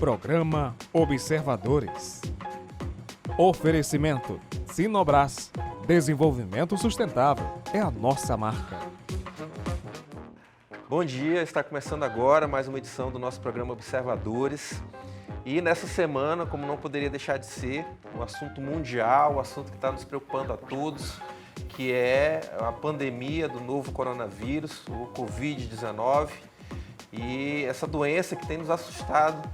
Programa Observadores. Oferecimento Sinobras. Desenvolvimento sustentável é a nossa marca. Bom dia, está começando agora mais uma edição do nosso programa Observadores. E nessa semana, como não poderia deixar de ser, um assunto mundial, um assunto que está nos preocupando a todos, que é a pandemia do novo coronavírus, o Covid-19, e essa doença que tem nos assustado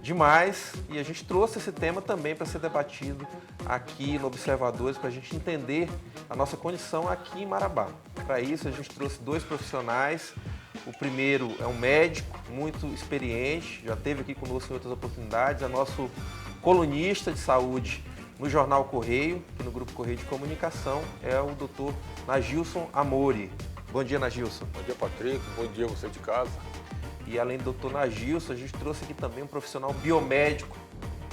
demais. E a gente trouxe esse tema também para ser debatido aqui no Observadores, para a gente entender a nossa condição aqui em Marabá. Para isso, a gente trouxe dois profissionais. O primeiro é um médico muito experiente, já esteve aqui conosco em outras oportunidades, é nosso colunista de saúde no Jornal Correio, e no Grupo Correio de Comunicação, é o Dr. Nagilson Amori. Bom dia, Nagilson. Bom dia, Patrick. Bom dia, você de casa. E além do Dr. Nagilson, a gente trouxe aqui também um profissional biomédico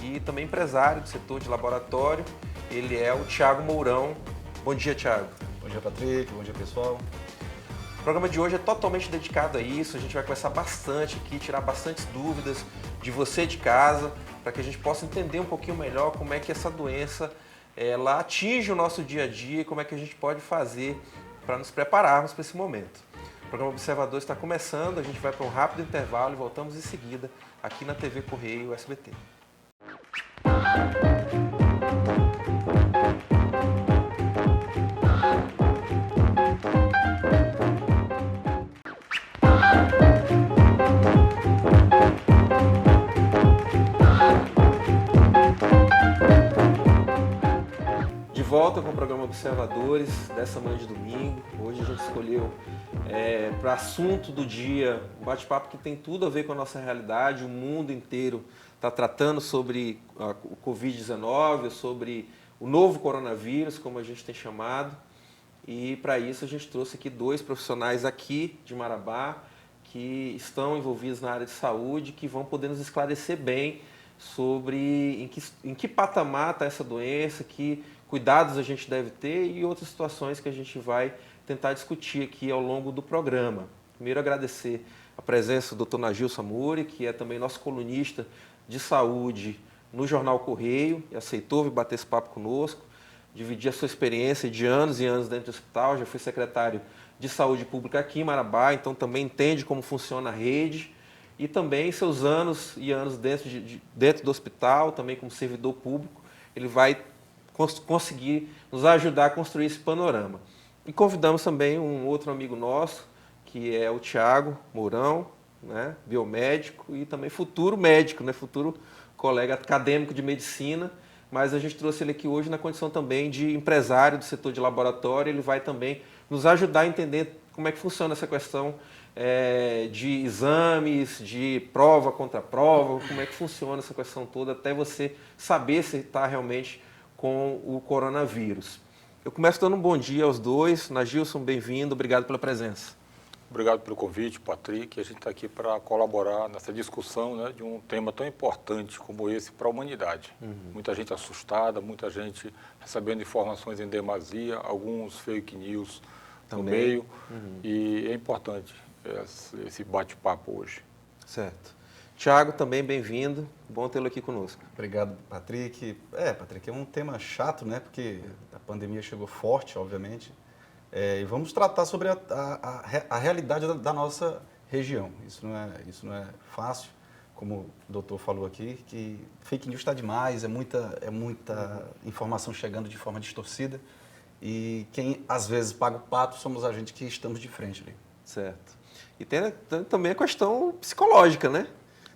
e também empresário do setor de laboratório. Ele é o Thiago Mourão. Bom dia, Thiago. Bom dia, Patrick. Bom dia, pessoal. O programa de hoje é totalmente dedicado a isso. A gente vai conversar bastante aqui, tirar bastantes dúvidas de você de casa, para que a gente possa entender um pouquinho melhor como é que essa doença ela atinge o nosso dia a dia e como é que a gente pode fazer para nos prepararmos para esse momento. O programa Observador está começando, a gente vai para um rápido intervalo e voltamos em seguida aqui na TV Correio SBT. Volta com o programa Observadores dessa manhã de domingo. Hoje a gente escolheu para assunto do dia um bate-papo que tem tudo a ver com a nossa realidade. O mundo inteiro está tratando sobre o Covid-19, sobre o novo coronavírus, como a gente tem chamado. E para isso a gente trouxe aqui dois profissionais aqui de Marabá que estão envolvidos na área de saúde, que vão poder nos esclarecer bem sobre em que patamar está essa doença, que cuidados a gente deve ter e outras situações que a gente vai tentar discutir aqui ao longo do programa. Primeiro, agradecer a presença do Dr. Nagilson Amori, que é também nosso colunista de saúde no Jornal Correio, e aceitou vir bater esse papo conosco, dividir a sua experiência de anos e anos dentro do hospital. Já foi secretário de Saúde Pública aqui em Marabá, então também entende como funciona a rede, e também seus anos e anos dentro do hospital, também como servidor público. Ele vai conseguir nos ajudar a construir esse panorama. E convidamos também um outro amigo nosso, que é o Thiago Mourão, né, biomédico e também futuro médico, né, futuro colega acadêmico de medicina, mas a gente trouxe ele aqui hoje na condição também de empresário do setor de laboratório. Ele vai também nos ajudar a entender como é que funciona essa questão de exames, de prova contra prova, como é que funciona essa questão toda, até você saber se está realmente com o coronavírus. Eu começo dando um bom dia aos dois. Nagilson, bem-vindo, obrigado pela presença. Obrigado pelo convite, Patrick. A gente está aqui para colaborar nessa discussão, né, de um tema tão importante como esse para a humanidade. Muita gente assustada, muita gente recebendo informações em demasia, alguns fake news também no meio. E é importante esse bate-papo hoje. Certo. Thiago, também bem-vindo. Bom tê-lo aqui conosco. Obrigado, Patrick. Patrick, é um tema chato, né? Porque a pandemia chegou forte, obviamente. E vamos tratar sobre a realidade da nossa região. Isso não é fácil, como o doutor falou aqui, que fake news está demais, é muita informação chegando de forma distorcida. E quem, às vezes, paga o pato somos a gente que estamos de frente ali. Certo. E tem também a questão psicológica, né?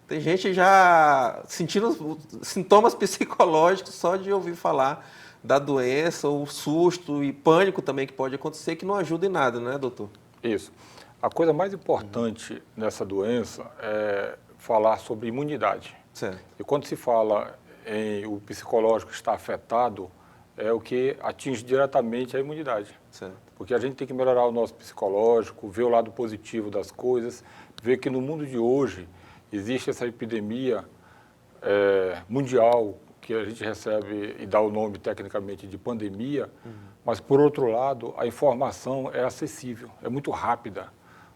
Tem gente já sentindo sintomas psicológicos só de ouvir falar da doença, ou susto e pânico também que pode acontecer, que não ajuda em nada, né, doutor? Isso. A coisa mais importante nessa doença é falar sobre imunidade. Certo. E quando se fala em o psicológico está afetado, é o que atinge diretamente a imunidade. Certo. Porque a gente tem que melhorar o nosso psicológico, ver o lado positivo das coisas, ver que no mundo de hoje existe essa epidemia mundial, que a gente recebe e dá o nome tecnicamente de pandemia, mas, por outro lado, a informação é acessível, é muito rápida.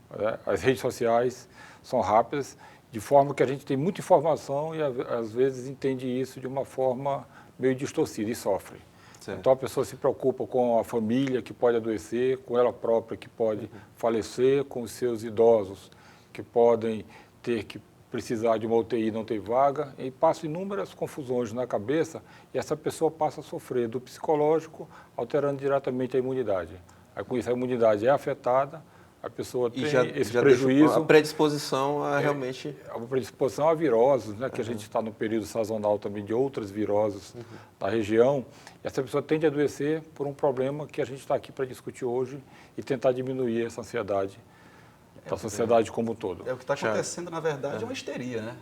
Né? As redes sociais são rápidas de forma que a gente tem muita informação e às vezes entende isso de uma forma meio distorcida e sofre. Certo. Então a pessoa se preocupa com a família que pode adoecer, com ela própria que pode falecer, com os seus idosos que podem ter que precisar de uma UTI e não ter vaga, e passa inúmeras confusões na cabeça e essa pessoa passa a sofrer do psicológico, alterando diretamente a imunidade. Aí com isso a imunidade é afetada, a pessoa tem esse prejuízo. A predisposição a realmente... A predisposição a viroses, né, que a gente está no período sazonal também de outras viroses da região, e essa pessoa tende a adoecer por um problema que a gente está aqui para discutir hoje e tentar diminuir essa ansiedade da sociedade como um todo. É o que está acontecendo, na verdade, é uma histeria, né?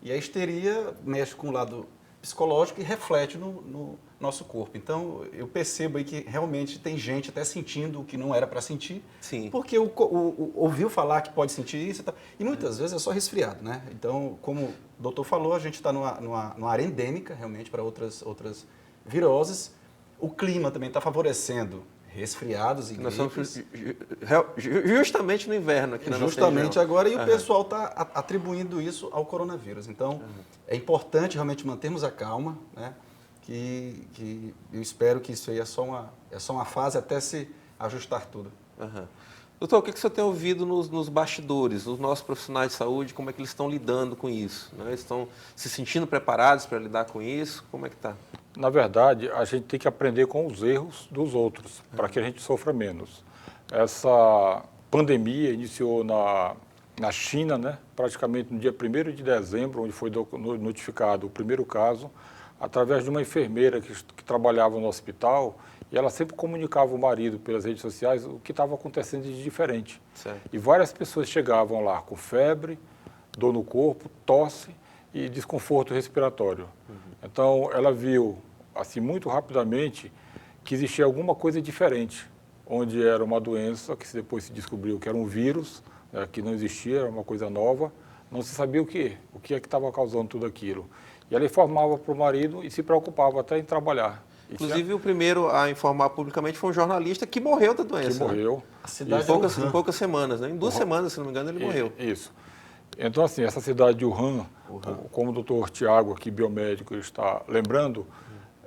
E a histeria mexe com o lado psicológico e reflete no nosso corpo. Então, eu percebo aí que realmente tem gente até sentindo o que não era para sentir, Sim. porque ouviu falar que pode sentir isso e tal. E muitas vezes é só resfriado, né? Então, como o doutor falou, a gente está numa área endêmica, realmente, para outras viroses. O clima também está favorecendo resfriados e Nós gripes. estamos justamente no inverno aqui na nossa Justamente região. agora, e o pessoal está atribuindo isso ao coronavírus. Então, é importante realmente mantermos a calma, né? Que eu espero que isso aí é só uma fase até se ajustar tudo. Aham. Doutor, o que o senhor tem ouvido nos bastidores, os nossos profissionais de saúde, como é que eles estão lidando com isso? Né? Eles estão se sentindo preparados para lidar com isso? Como é que está? Na verdade, a gente tem que aprender com os erros dos outros, para que a gente sofra menos. Essa pandemia iniciou na China, né, praticamente no dia 1º de dezembro, onde foi notificado o primeiro caso, através de uma enfermeira que trabalhava no hospital, e ela sempre comunicava ao marido pelas redes sociais o que estava acontecendo de diferente. Certo. E várias pessoas chegavam lá com febre, dor no corpo, tosse e desconforto respiratório. Então, ela viu, assim, muito rapidamente, que existia alguma coisa diferente, onde era uma doença, que depois se descobriu que era um vírus, né, que não existia, era uma coisa nova, não se sabia o que é que estava causando tudo aquilo. E ela informava para o marido e se preocupava até em trabalhar. Inclusive, o primeiro a informar publicamente foi um jornalista que morreu da doença. Que morreu. A cidade Em poucas semanas, né? Em 2 semanas, se não me engano, ele morreu. Isso. Então, assim, essa cidade de Wuhan, como o doutor Tiago, aqui biomédico, está lembrando,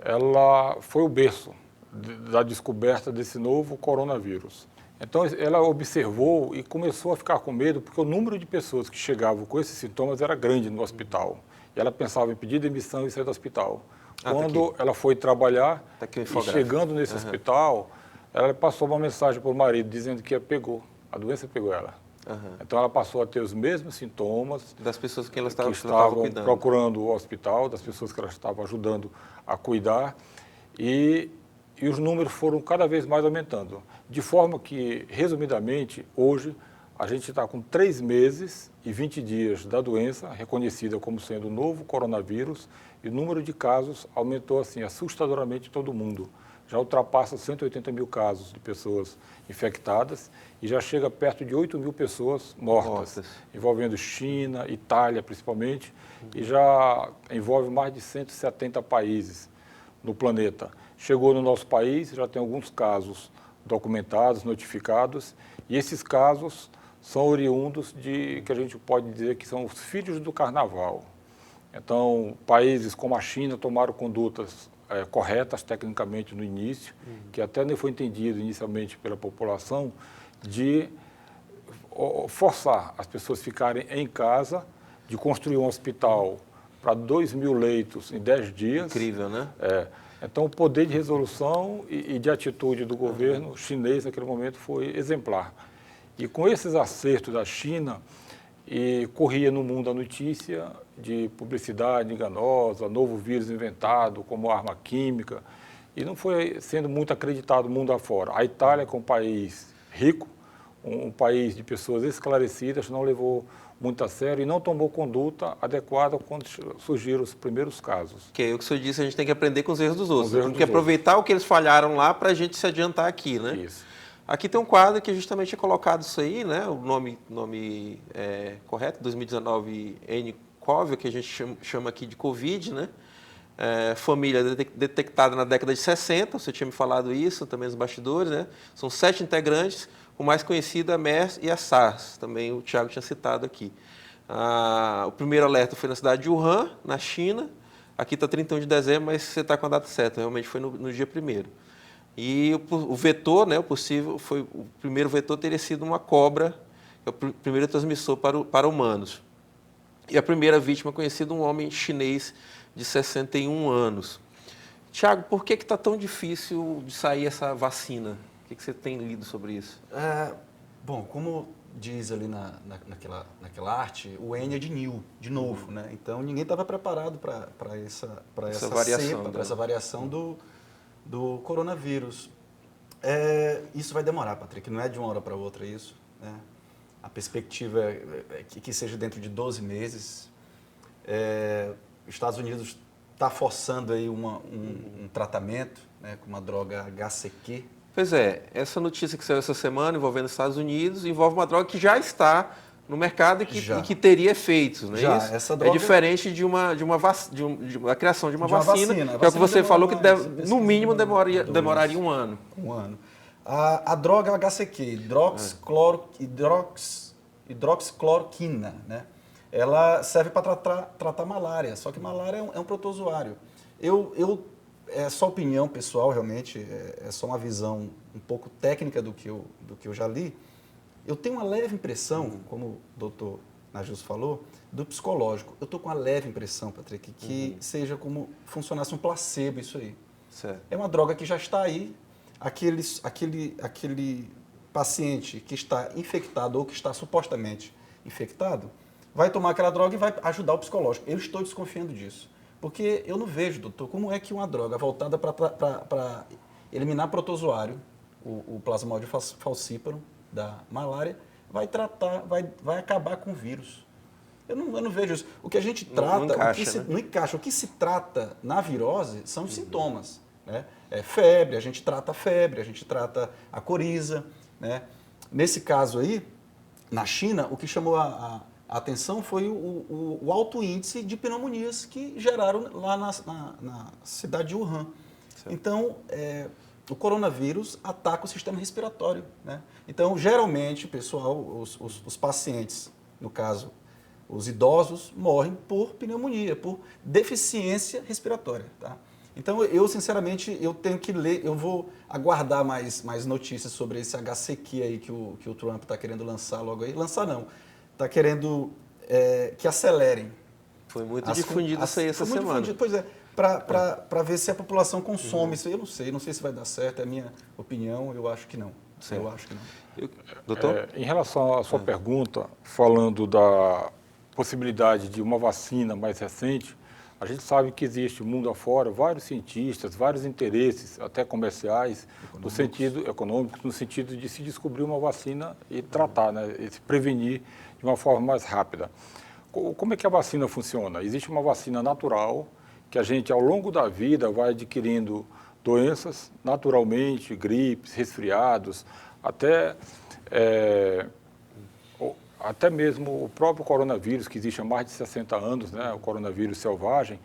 ela foi o berço da descoberta desse novo coronavírus. Então, ela observou e começou a ficar com medo, porque o número de pessoas que chegavam com esses sintomas era grande no hospital. E ela pensava em pedir demissão e sair do hospital. Quando ela foi trabalhar, e chegando nesse hospital, ela passou uma mensagem para o marido, dizendo que a doença pegou ela. Então, ela passou a ter os mesmos sintomas das pessoas que ela estavam cuidando. procurando o hospital, das pessoas que ela estava ajudando a cuidar, e os números foram cada vez mais aumentando. De forma que, resumidamente, hoje, a gente está com 3 meses e 20 dias da doença, reconhecida como sendo o novo coronavírus, e o número de casos aumentou assim assustadoramente em todo o mundo. Já ultrapassa 180 mil casos de pessoas infectadas e já chega perto de 8 mil pessoas mortas, envolvendo China, Itália principalmente, e já envolve mais de 170 países no planeta. Chegou no nosso país, já tem alguns casos documentados, notificados, e esses casos são oriundos de, que a gente pode dizer que são os filhos do carnaval. Então, países como a China tomaram condutas corretas tecnicamente no início, que até nem foi entendido inicialmente pela população, de forçar as pessoas a ficarem em casa, de construir um hospital para 2.000 leitos em 10 dias. Incrível, né? Então, o poder de resolução e de atitude do governo chinês naquele momento foi exemplar. E com esses acertos da China, corria no mundo a notícia de publicidade enganosa, novo vírus inventado como arma química, e não foi sendo muito acreditado mundo afora. A Itália, que é um país rico, um país de pessoas esclarecidas, não levou muito a sério e não tomou conduta adequada quando surgiram os primeiros casos. Que é o que o senhor disse, a gente tem que aprender com os erros dos outros. erros Tem que aproveitar o que eles falharam lá para a gente se adiantar aqui, né? Isso. Aqui tem um quadro que justamente é colocado isso aí, né? O nome correto, 2019 nCoV, que a gente chama aqui de Covid, né? Família detectada na década de 60, você tinha me falado isso também nos bastidores, né? São 7 integrantes, o mais conhecido é a MERS e a SARS, também o Tiago tinha citado aqui. O primeiro alerta foi na cidade de Wuhan, na China. Aqui está 31 de dezembro, mas você está com a data certa, realmente foi no dia 1º. E o vetor, né, o primeiro vetor teria sido uma cobra, que é o primeiro transmissor para humanos. E a primeira vítima conhecida, um homem chinês de 61 anos. Tiago, por que está tão difícil de sair essa vacina? O que você tem lido sobre isso? Bom, como diz ali naquela arte, o N é de new, de novo, né? Então ninguém estava preparado para essa variação, cepa, para essa variação do coronavírus. Isso vai demorar, Patrick, não é de uma hora para outra isso, né? A perspectiva é que seja dentro de 12 meses. Os Estados Unidos está forçando aí um tratamento, né, com uma droga HCQ. Pois é, essa notícia que saiu essa semana envolvendo os Estados Unidos envolve uma droga que já está no mercado e que teria efeitos, não é isso? Essa droga... É diferente de uma criação de uma vacina, que é o que você falou, que no mínimo demoraria um ano. Um ano. A droga HCQ, hidroxicloroquina, né? Ela serve para tratar malária, só que malária é um protozoário. É só opinião pessoal, realmente, é só uma visão um pouco técnica do que eu já li. Eu tenho uma leve impressão, como o doutor Najus falou, do psicológico. Eu estou com uma leve impressão, Patrick, que seja como funcionasse um placebo isso aí. Certo. É uma droga que já está aí, aquele paciente que está infectado ou que está supostamente infectado, vai tomar aquela droga e vai ajudar o psicológico. Eu estou desconfiando disso. Porque eu não vejo, doutor, como é que uma droga voltada para eliminar protozoário, o Plasmodium falciparum da malária, vai acabar com o vírus. Eu não vejo isso. O que a gente trata, não encaixa. O que se trata na virose são os sintomas, né? Febre, a gente trata a febre, a gente trata a coriza, né? Nesse caso aí, na China, o que chamou a atenção foi o alto índice de pneumonias que geraram lá na cidade de Wuhan. Certo. Então, o coronavírus ataca o sistema respiratório, né? Então, geralmente, pessoal, os pacientes, no caso, os idosos, morrem por pneumonia, por deficiência respiratória, tá? Então, sinceramente, eu tenho que ler, eu vou aguardar mais notícias sobre esse HCQ aí que o Trump está querendo lançar logo aí. Lançar não, está querendo que acelerem. Foi muito difundido isso aí essa semana. Pois é, para ver se a população consome isso aí. Eu não sei se vai dar certo, é a minha opinião, eu acho que não. Certo. Eu acho que não. Doutor? Em relação à sua pergunta, falando da possibilidade de uma vacina mais recente, a gente sabe que existe mundo afora vários cientistas, vários interesses, até comerciais, no sentido econômico, no sentido de se descobrir uma vacina e tratar, né, e se prevenir de uma forma mais rápida. Como é que a vacina funciona? Existe uma vacina natural que a gente, ao longo da vida, vai adquirindo doenças naturalmente, gripes, resfriados, até mesmo o próprio coronavírus, que existe há mais de 60 anos, né, o coronavírus selvagem,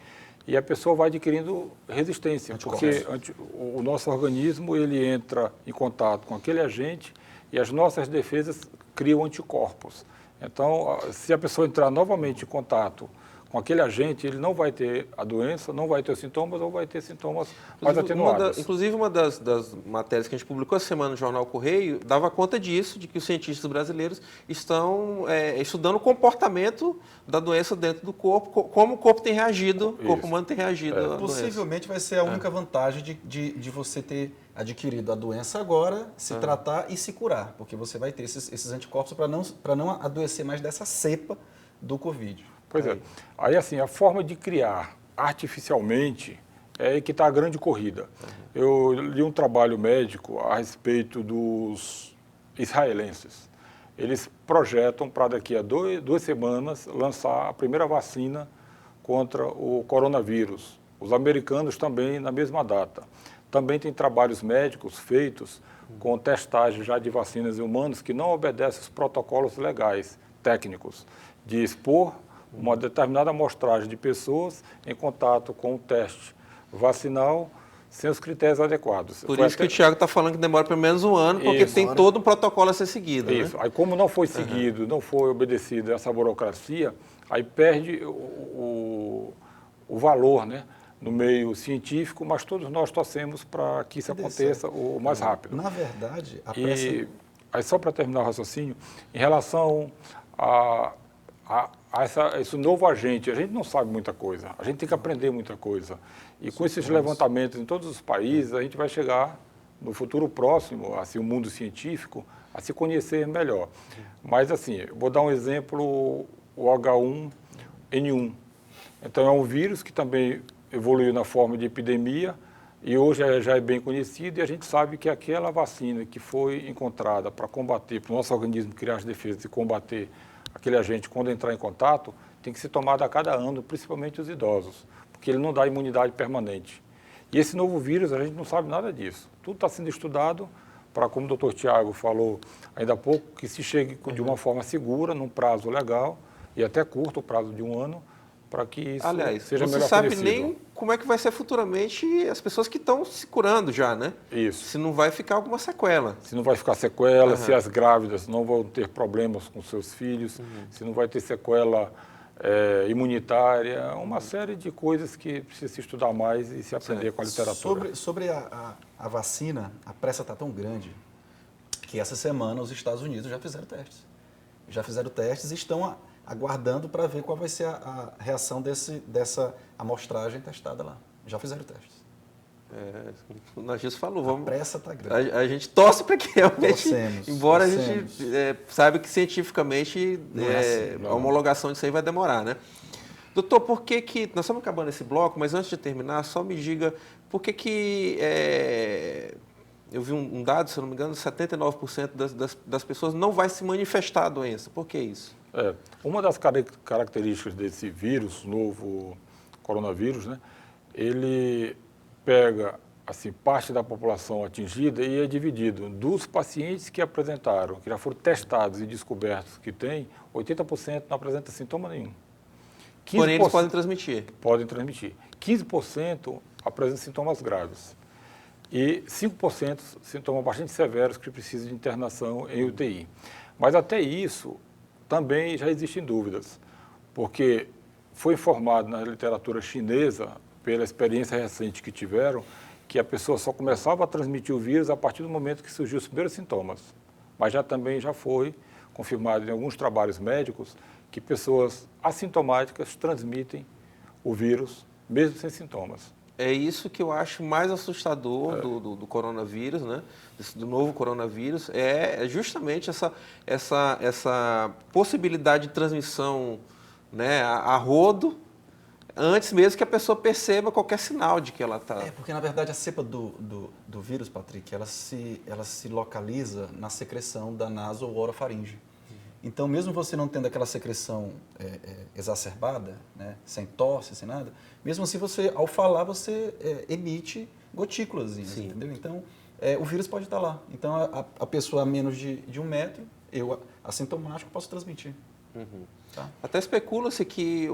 e a pessoa vai adquirindo resistência, porque o nosso organismo ele entra em contato com aquele agente e as nossas defesas criam anticorpos. Então, se a pessoa entrar novamente em contato com aquele agente, ele não vai ter a doença, não vai ter sintomas ou vai ter sintomas mais atenuados. Inclusive, uma das matérias que a gente publicou essa semana no Jornal Correio dava conta disso, de que os cientistas brasileiros estão estudando o comportamento da doença dentro do corpo, como o corpo tem reagido, o corpo humano tem reagido à doença. Possivelmente vai ser a única vantagem de você ter adquirido a doença agora, se tratar e se curar, porque você vai ter esses anticorpos para não adoecer mais dessa cepa do Covid. Pois é. Aí, assim, a forma de criar artificialmente é que está a grande corrida. Eu li um trabalho médico a respeito dos israelenses. Eles projetam para daqui a 2 semanas lançar a primeira vacina contra o coronavírus. Os americanos também na mesma data. Também tem trabalhos médicos feitos com testagem já de vacinas em humanos que não obedecem os protocolos legais, técnicos, de expor uma determinada amostragem de pessoas em contato com o teste vacinal, sem os critérios adequados. Por Foi isso que até- o Thiago está falando que demora pelo menos um ano, porque Isso. tem todo um protocolo a ser seguido. Isso. Né? Aí como não foi seguido, não foi obedecido essa burocracia, aí perde o valor, né, no meio científico, mas todos nós torcemos para que isso aconteça o mais rápido. Na verdade, a pressa... E aí só para terminar o raciocínio, em relação a esse novo agente, a gente não sabe muita coisa, a gente tem que aprender muita coisa. E com esses levantamentos em todos os países, a gente vai chegar no futuro próximo, assim, o mundo científico, a se conhecer melhor. Mas assim, eu vou dar um exemplo, o H1N1. Então é um vírus que também evoluiu na forma de epidemia e hoje já é bem conhecido e a gente sabe que aquela vacina que foi encontrada para combater, para o nosso organismo criar as defesas e combater aquele agente quando entrar em contato, tem que ser tomada a cada ano, principalmente os idosos, porque ele não dá imunidade permanente. E esse novo vírus, a gente não sabe nada disso. Tudo está sendo estudado para, como o doutor Tiago falou ainda há pouco, que se chegue de uma forma segura, num prazo legal e até curto, o prazo de um ano, para que isso seja você melhor sabe conhecido. nem como é que vai ser futuramente as pessoas que estão se curando já, né? Isso. Se não vai ficar alguma sequela. Se não vai ficar sequela, se as grávidas não vão ter problemas com seus filhos, se não vai ter sequela imunitária, uma série de coisas que precisa se estudar mais e se aprender com a literatura. Sobre a vacina, a pressa está tão grande que essa semana os Estados Unidos já fizeram testes. Já fizeram testes e estão aguardando para ver qual vai ser a reação dessa amostragem testada lá. Já fizeram testes. O Narciso falou, A vamos... pressa está grande. A gente torce para que realmente, Torcemos. embora a gente saiba que cientificamente a homologação disso aí vai demorar, né? Doutor, por que nós estamos acabando esse bloco, mas antes de terminar, só me diga por que eu vi um dado, se eu não me engano, 79% das pessoas não vai se manifestar a doença. Por que isso? Uma das características desse vírus, novo coronavírus, né, ele pega assim, parte da população atingida e é dividido. Dos pacientes que apresentaram, que já foram testados e descobertos que tem, 80% não apresenta sintoma nenhum. 15% Porém, eles podem transmitir. Podem transmitir. 15% apresentam sintomas graves. E 5% sintomas bastante severos que precisam de internação em UTI. Mas até isso também já existem dúvidas, porque foi informado na literatura chinesa, pela experiência recente que tiveram, que a pessoa só começava a transmitir o vírus a partir do momento que surgiu os primeiros sintomas. Mas também já foi confirmado em alguns trabalhos médicos que pessoas assintomáticas transmitem o vírus mesmo sem sintomas. É isso que eu acho mais assustador do coronavírus, né? Do novo coronavírus, é justamente essa possibilidade de transmissão, né, a rodo, antes mesmo que a pessoa perceba qualquer sinal de que ela está... Porque na verdade a cepa do vírus, Patrick, ela se localiza na secreção da naso ou orofaringe. Então, mesmo você não tendo aquela secreção exacerbada, né, sem tosse, sem nada, mesmo assim, ao falar, você emite gotículas, entendeu? Então, o vírus pode estar lá. Então, a pessoa a menos de 1 metro, eu, assintomático, posso transmitir. Tá? Até especula-se que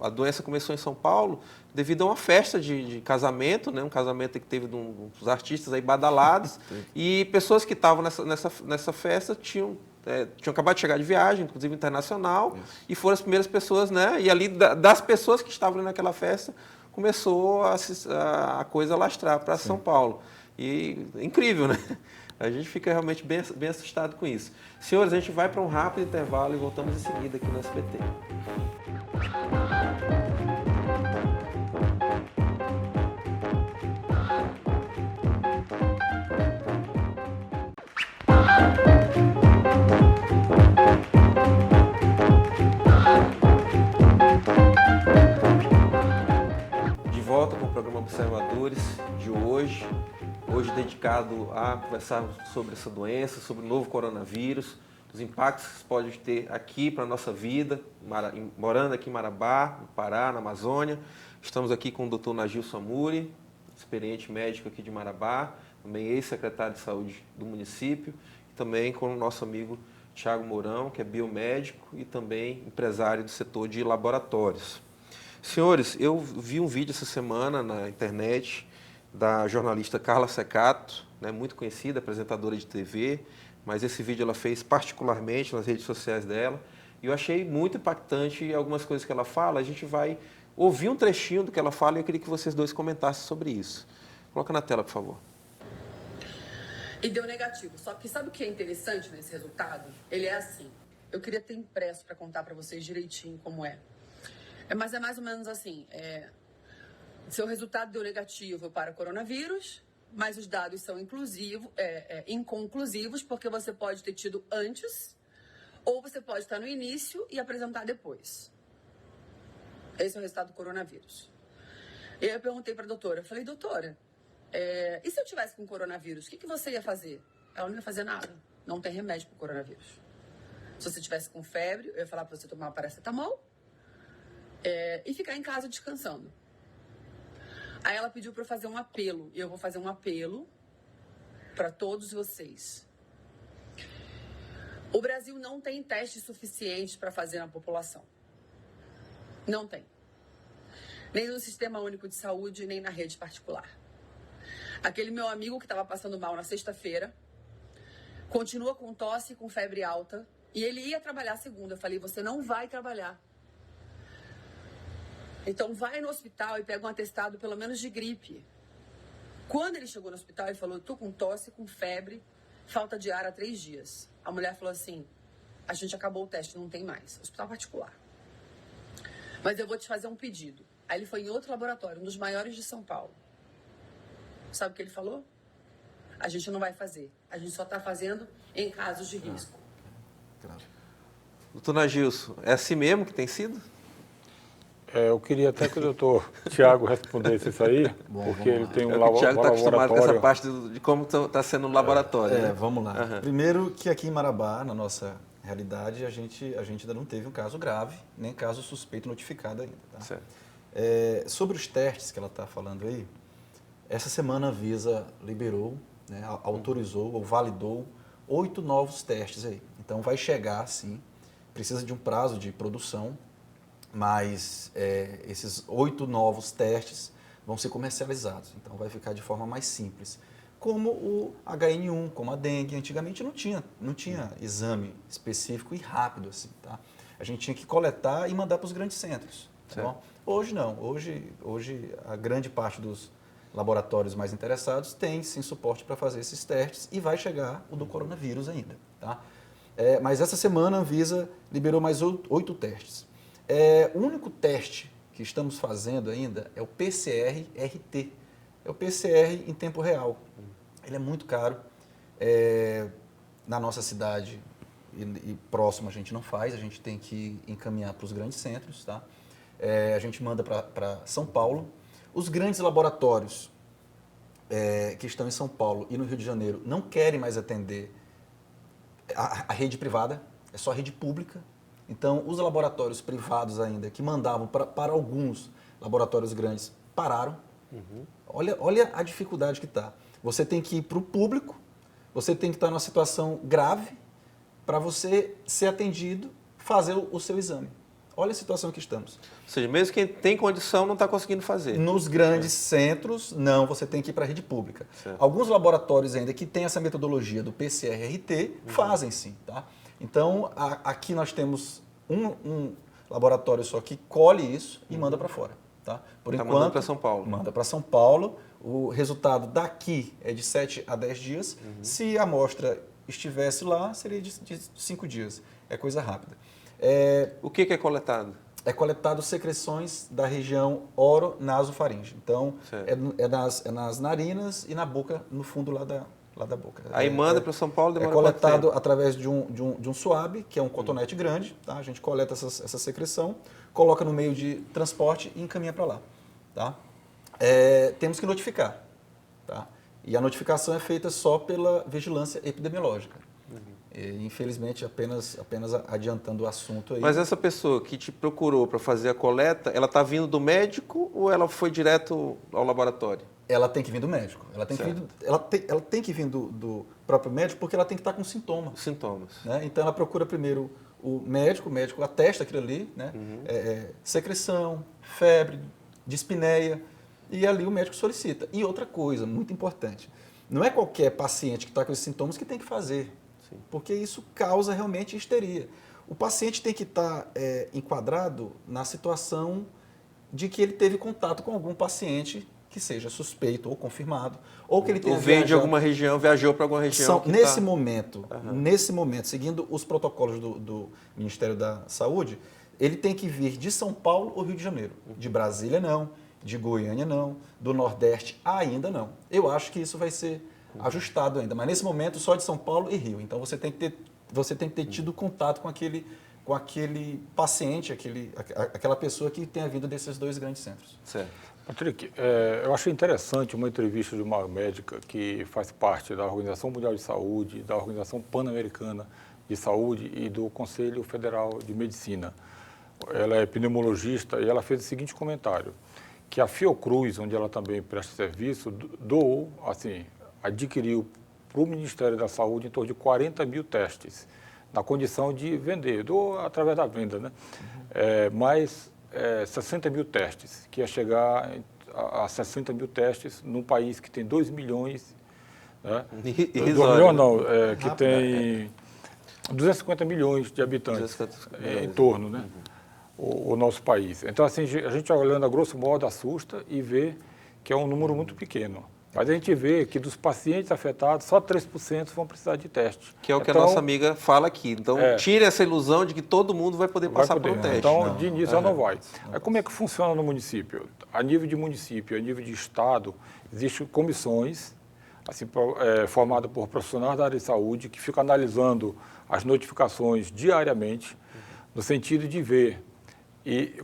a doença começou em São Paulo devido a uma festa de casamento, né? Um casamento que teve de uns artistas aí badalados, e pessoas que estavam nessa festa tinham acabado de chegar de viagem, inclusive internacional, e foram as primeiras pessoas, né? E ali, das pessoas que estavam ali naquela festa, começou a coisa alastrar para São Paulo. E incrível, né? A gente fica realmente bem assustado com isso. Senhores, a gente vai para um rápido intervalo e voltamos em seguida aqui no SBT. Volta com o programa Observadores de hoje dedicado a conversar sobre essa doença, sobre o novo coronavírus, os impactos que isso pode ter aqui para a nossa vida, morando aqui em Marabá, no Pará, na Amazônia. Estamos aqui com o Dr. Nagilson Amuri, experiente médico aqui de Marabá, também ex-secretário de saúde do município, e também com o nosso amigo Thiago Mourão, que é biomédico e também empresário do setor de laboratórios. Senhores, eu vi um vídeo essa semana na internet da jornalista Carla Secato, né, muito conhecida, apresentadora de TV, mas esse vídeo ela fez particularmente nas redes sociais dela, e eu achei muito impactante algumas coisas que ela fala. A gente vai ouvir um trechinho do que ela fala e eu queria que vocês dois comentassem sobre isso. Coloca na tela, por favor. E deu negativo. Só que sabe o que é interessante nesse resultado? Ele é assim. Eu queria ter impresso para contar para vocês direitinho como é. Mas é mais ou menos assim. Seu resultado deu negativo para o coronavírus, mas os dados são inconclusivos, porque você pode ter tido antes, ou você pode estar no início e apresentar depois. Esse é o resultado do coronavírus. E aí eu perguntei para a doutora, eu falei, doutora, e se eu tivesse com coronavírus, o que você ia fazer? Ela não ia fazer nada, não tem remédio para o coronavírus. Se você tivesse com febre, eu ia falar para você tomar paracetamol e ficar em casa descansando. Aí ela pediu para eu fazer um apelo, e eu vou fazer um apelo para todos vocês. O Brasil não tem testes suficientes para fazer na população. Não tem. Nem no Sistema Único de Saúde, nem na rede particular. Aquele meu amigo que estava passando mal na sexta-feira, continua com tosse e com febre alta, e ele ia trabalhar segunda. Eu falei, você não vai trabalhar. Então vai no hospital e pega um atestado pelo menos de gripe. Quando ele chegou no hospital, ele falou, eu tô com tosse, com febre, falta de ar há 3 dias. A mulher falou assim, a gente acabou o teste, não tem mais. Hospital particular. Mas eu vou te fazer um pedido. Aí ele foi em outro laboratório, um dos maiores de São Paulo. Sabe o que ele falou? A gente não vai fazer. A gente só está fazendo em casos de risco. Doutor Nagilson, é assim mesmo que tem sido? Eu queria até que o doutor Tiago respondesse isso aí, porque ele tem um O Tiago está acostumado com essa laboratório. parte de como está sendo no laboratório. Né? Vamos lá. Aham. Primeiro que aqui em Marabá, na nossa realidade, a gente ainda não teve um caso grave, nem caso suspeito notificado ainda. Tá? Certo. Sobre os testes que ela está falando aí, essa semana a Anvisa liberou, né, autorizou ou validou 8 novos testes aí. Então vai chegar, sim, precisa de um prazo de produção, mas esses 8 novos testes vão ser comercializados. Então vai ficar de forma mais simples. Como o HN1, como a dengue, antigamente não tinha exame específico e rápido assim, tá? A gente tinha que coletar e mandar para os grandes centros. Tá bom? Hoje não. Hoje a grande parte dos laboratórios mais interessados tem sim suporte para fazer esses testes e vai chegar o do coronavírus ainda. Tá? Mas essa semana a Anvisa liberou mais 8 testes. O único teste que estamos fazendo ainda é o PCR-RT. É o PCR em tempo real. Ele é muito caro. Na nossa cidade e próximo a gente não faz, a gente tem que encaminhar para os grandes centros. Tá? A gente manda para São Paulo. Os grandes laboratórios que estão em São Paulo e no Rio de Janeiro não querem mais atender a rede privada, é só a rede pública. Então, os laboratórios privados ainda, que mandavam para alguns laboratórios grandes, pararam. Uhum. Olha a dificuldade que está. Você tem que ir para o público, você tem que estar numa situação grave para você ser atendido, fazer o seu exame. Olha a situação que estamos. Ou seja, mesmo quem tem condição não está conseguindo fazer. Nos grandes centros, não, você tem que ir para a rede pública. Certo. Alguns laboratórios ainda que têm essa metodologia do PCR-RT, fazem sim. Tá? Então, aqui nós temos um laboratório só que colhe isso e manda para fora. Tá? Por enquanto, mandando para São Paulo. Manda para São Paulo. O resultado daqui é de 7 a 10 dias. Se a amostra estivesse lá, seria de 5 dias. É coisa rápida. O que é coletado? É coletado secreções da região oronasofaringe. Então, é nas narinas e na boca, no fundo lá da boca. Aí manda para São Paulo, demora coletado através de um suave, que é um cotonete grande. Tá? A gente coleta essa secreção, coloca no meio de transporte e encaminha para lá. Tá? Temos que notificar. Tá? E a notificação é feita só pela vigilância epidemiológica. Infelizmente, apenas adiantando o assunto aí. Mas essa pessoa que te procurou para fazer a coleta, ela está vindo do médico ou ela foi direto ao laboratório? Ela tem que vir do médico. Ela tem que vir do próprio médico porque ela tem que estar com sintomas. Sintomas. Né? Então, ela procura primeiro o médico atesta aquilo ali, né? Secreção, febre, dispneia. e ali o médico solicita. E outra coisa, muito importante, não é qualquer paciente que está com esses sintomas que tem que fazer, porque isso causa realmente histeria. O paciente tem que estar enquadrado na situação de que ele teve contato com algum paciente que seja suspeito ou confirmado, ou que ele tenha Ou veio de alguma região, viajou para alguma região. Nesse momento, seguindo os protocolos do Ministério da Saúde, ele tem que vir de São Paulo ou Rio de Janeiro. De Brasília, não. De Goiânia, não. Do Nordeste, ainda não. Eu acho que isso vai ser ajustado ainda. Mas nesse momento, só de São Paulo e Rio. Então, você tem que ter tido contato com aquele paciente, aquela pessoa que tenha vindo desses dois grandes centros. Certo. Patrick, eu achei interessante uma entrevista de uma médica que faz parte da Organização Mundial de Saúde, da Organização Pan-Americana de Saúde e do Conselho Federal de Medicina. Ela é pneumologista e ela fez o seguinte comentário, que a Fiocruz, onde ela também presta serviço, adquiriu para o Ministério da Saúde em torno de 40 mil testes, na condição de vender, através da venda, né? Mais 60 mil testes, que ia chegar a 60 mil testes num país que tem 2 milhões, né? 2 milhões não, que tem 250 milhões de habitantes em torno, né? O nosso país. Então, assim, a gente olhando a grosso modo assusta e vê que é um número muito pequeno. Mas a gente vê que dos pacientes afetados, só 3% vão precisar de teste. Que é o que a nossa amiga fala aqui. Então, tire essa ilusão de que todo mundo vai poder passar por um teste. Então, de início, ela não vai. Aí, como é que funciona no município? A nível de município, a nível de estado, existem comissões assim, formadas por profissionais da área de saúde que ficam analisando as notificações diariamente, no sentido de ver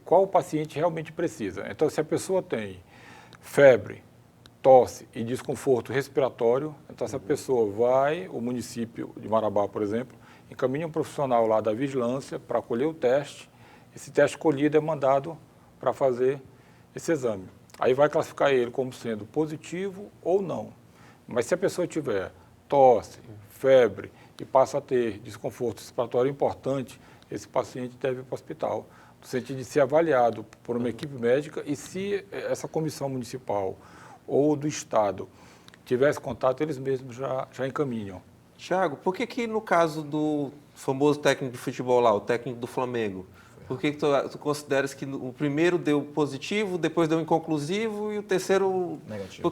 qual o paciente realmente precisa. Então, se a pessoa tem febre, tosse e desconforto respiratório, então essa pessoa vai, o município de Marabá, por exemplo, encaminha um profissional lá da vigilância para colher o teste, esse teste colhido é mandado para fazer esse exame. Aí vai classificar ele como sendo positivo ou não. Mas se a pessoa tiver tosse, febre e passa a ter desconforto respiratório importante, esse paciente deve ir para o hospital, no sentido de ser avaliado por uma equipe médica e se essa comissão municipal ou do Estado tivesse contato, eles mesmos já encaminham. Tiago, por que no caso do famoso técnico de futebol lá, o técnico do Flamengo, por que tu consideras que o primeiro deu positivo, depois deu inconclusivo e o terceiro... Negativo.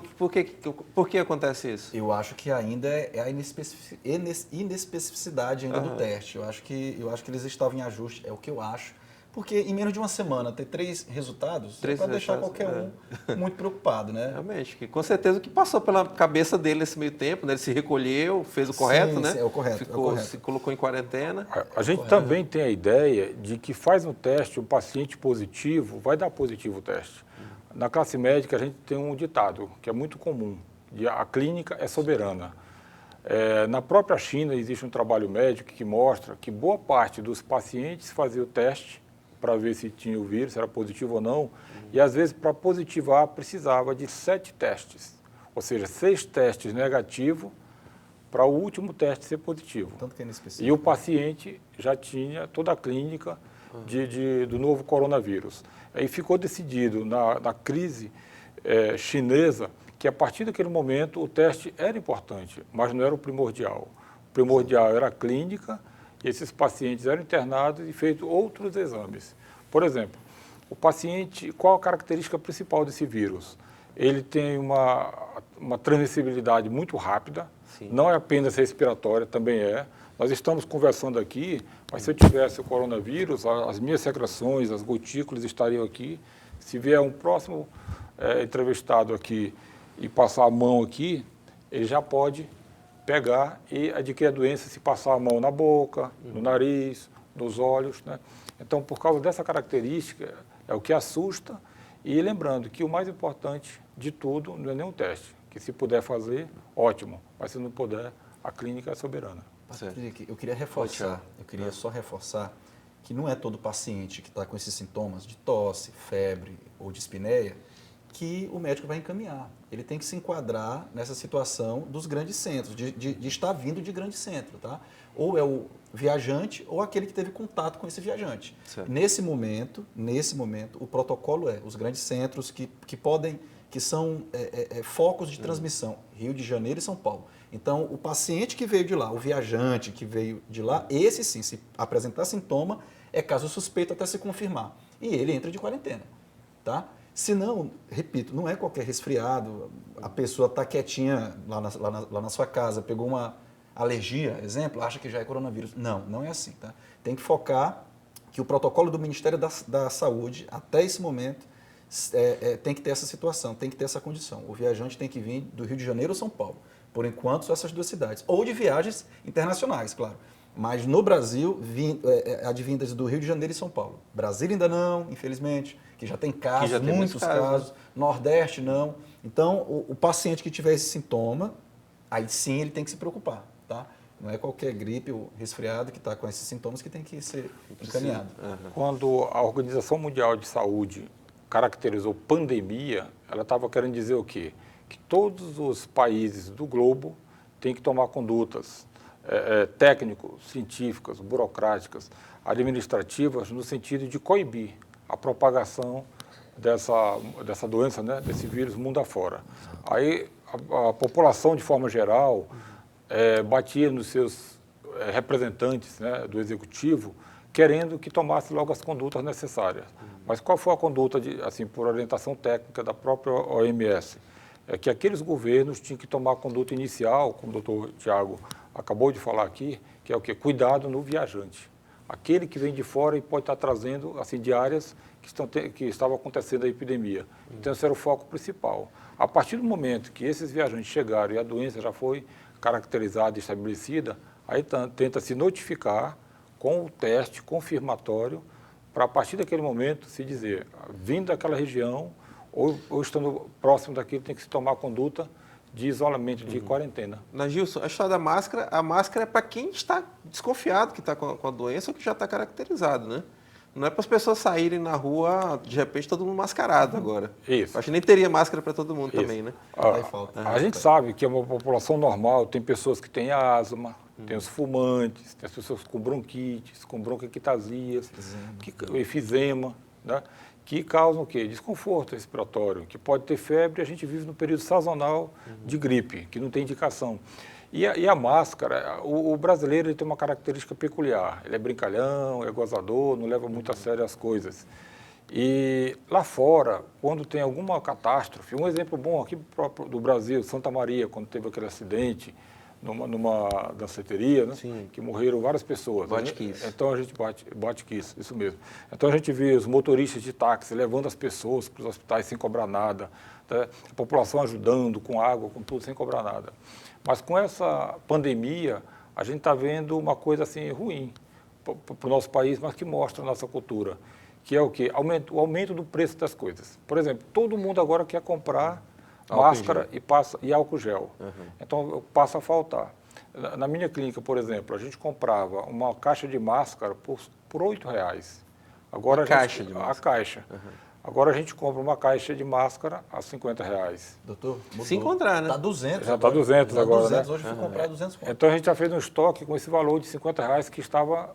Por que acontece isso? Eu acho que ainda é a inespecificidade ainda do teste. Eu acho que eles estavam em ajuste, é o que eu acho. Porque em menos de uma semana ter 3 resultados, vai deixar qualquer um muito preocupado, né? Realmente, que com certeza o que passou pela cabeça dele nesse meio tempo, né? Ele se recolheu, fez o correto, né? Sim, é o correto. Se colocou em quarentena. A gente também tem a ideia de que faz um teste, o paciente positivo, vai dar positivo o teste. Na classe médica a gente tem um ditado, que é muito comum, a clínica é soberana. Na própria China existe um trabalho médico que mostra que boa parte dos pacientes fazia o teste para ver se tinha o vírus, se era positivo ou não, e às vezes para positivar precisava de 7 testes, ou seja, 6 testes negativos para o último teste ser positivo. Tanto que é inespecífico. E o paciente já tinha toda a clínica do novo coronavírus. Aí ficou decidido na crise chinesa que a partir daquele momento o teste era importante, mas não era o primordial. O primordial era a clínica. Esses pacientes eram internados e feitos outros exames. Por exemplo, o paciente, qual a característica principal desse vírus? Ele tem uma transmissibilidade muito rápida, sim, não é apenas respiratória, também é. Nós estamos conversando aqui, mas se eu tivesse o coronavírus, as minhas secreções, as gotículas estariam aqui. Se vier um próximo entrevistado aqui e passar a mão aqui, ele já pode pegar e adquirir a doença se passar a mão na boca, no nariz, nos olhos, né? Então, por causa dessa característica, é o que assusta. E lembrando que o mais importante de tudo não é nem um teste, que se puder fazer, ótimo, mas se não puder, a clínica é soberana. Patrick, eu queria só reforçar que não é todo paciente que está com esses sintomas de tosse, febre ou dispneia que o médico vai encaminhar. Ele tem que se enquadrar nessa situação dos grandes centros, de estar vindo de grande centro, tá? Ou é o viajante ou aquele que teve contato com esse viajante. Certo. Nesse momento, o protocolo é os grandes centros que são focos de transmissão, Rio de Janeiro e São Paulo. Então, o paciente que veio de lá, o viajante que veio de lá, esse sim, se apresentar sintoma, é caso suspeito até se confirmar. E ele entra de quarentena, tá? Se não, repito, não é qualquer resfriado, a pessoa está quietinha lá na sua casa, pegou uma alergia, exemplo, acha que já é coronavírus. Não, não é assim, tá? Tem que focar que o protocolo do Ministério da Saúde, até esse momento, tem que ter essa situação, tem que ter essa condição. O viajante tem que vir do Rio de Janeiro ou São Paulo. Por enquanto, são essas duas cidades. Ou de viagens internacionais, claro. Mas no Brasil, advindas do Rio de Janeiro e São Paulo. Brasília ainda não, infelizmente, que já tem casos, já tem muitos casos. Nordeste não. Então, o paciente que tiver esse sintoma, aí sim ele tem que se preocupar, tá? Não é qualquer gripe ou resfriado que está com esses sintomas que tem que ser encaminhado. Quando a Organização Mundial de Saúde caracterizou pandemia, ela estava querendo dizer o quê? Que todos os países do globo têm que tomar condutas técnicas, científicas, burocráticas, administrativas, no sentido de coibir a propagação dessa doença, né, desse vírus mundo afora. Aí a população, de forma geral, batia nos seus representantes, né, do executivo, querendo que tomasse logo as condutas necessárias. Mas qual foi a conduta, assim, por orientação técnica da própria OMS? É que aqueles governos tinham que tomar a conduta inicial, como o doutor Tiago acabou de falar aqui, que é o quê? Cuidado no viajante. Aquele que vem de fora e pode estar trazendo, assim, de áreas que estava acontecendo a epidemia. Então, esse era o foco principal. A partir do momento que esses viajantes chegaram e a doença já foi caracterizada e estabelecida, aí tenta se notificar com o teste confirmatório para, a partir daquele momento, se dizer, vindo daquela região ou estando próximo daquilo, tem que se tomar a conduta de isolamento, de quarentena. Gilson, a história da a máscara é para quem está desconfiado que está com a doença ou que já está caracterizado, né? Não é para as pessoas saírem na rua, de repente, todo mundo mascarado agora. Isso. Acho que nem teria máscara para todo mundo também, né? A gente sabe que é uma população normal, tem pessoas que têm asma, tem os fumantes, tem as pessoas com bronquites, com bronquiectasias, efizema, né? Que causam o quê? Desconforto respiratório, que pode ter febre, a gente vive no período sazonal de gripe, que não tem indicação. E a máscara, o brasileiro ele tem uma característica peculiar, ele é brincalhão, é gozador, não leva muito a sério as coisas. E lá fora, quando tem alguma catástrofe, um exemplo bom aqui próprio do Brasil, Santa Maria, quando teve aquele acidente, numa danceteria, né? Que morreram várias pessoas. Botkiss. Né? Então a gente Botkiss, isso mesmo. Então a gente vê os motoristas de táxi levando as pessoas para os hospitais sem cobrar nada, né? A população ajudando com água, com tudo, sem cobrar nada. Mas com essa pandemia, a gente está vendo uma coisa assim ruim para o nosso país, mas que mostra a nossa cultura, que é o quê? O aumento do preço das coisas. Por exemplo, todo mundo agora quer comprar máscara e álcool gel. Então, passa a faltar. Na minha clínica, por exemplo, a gente comprava uma caixa de máscara por R$8. Agora a caixa de máscara? A caixa. Agora a gente compra uma caixa de máscara a R$50. Doutor, mudou. Se encontrar, né? Está 200 Já está 200 agora, 200, né? Hoje fui comprar 200 conto. Então a gente já fez um estoque com esse valor de R$50 que estava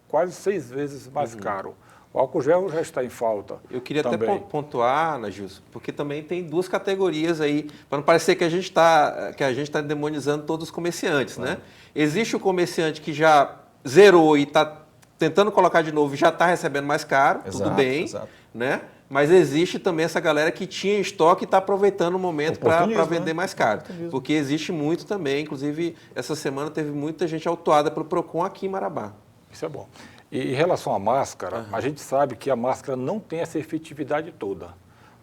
quase 6 vezes mais caro. O álcool gel já está em falta. Eu queria também. até pontuar, Gilson, porque também tem duas categorias aí, para não parecer que a gente está demonizando todos os comerciantes, né? Existe o comerciante que já zerou e está tentando colocar de novo e já está recebendo mais caro, tudo bem, né? Mas existe também essa galera que tinha estoque e está aproveitando o momento para vender mais caro. Porque existe muito também, inclusive essa semana teve muita gente autuada pelo PROCON aqui em Marabá. Isso é bom. E em relação à máscara, a gente sabe que a máscara não tem essa efetividade toda.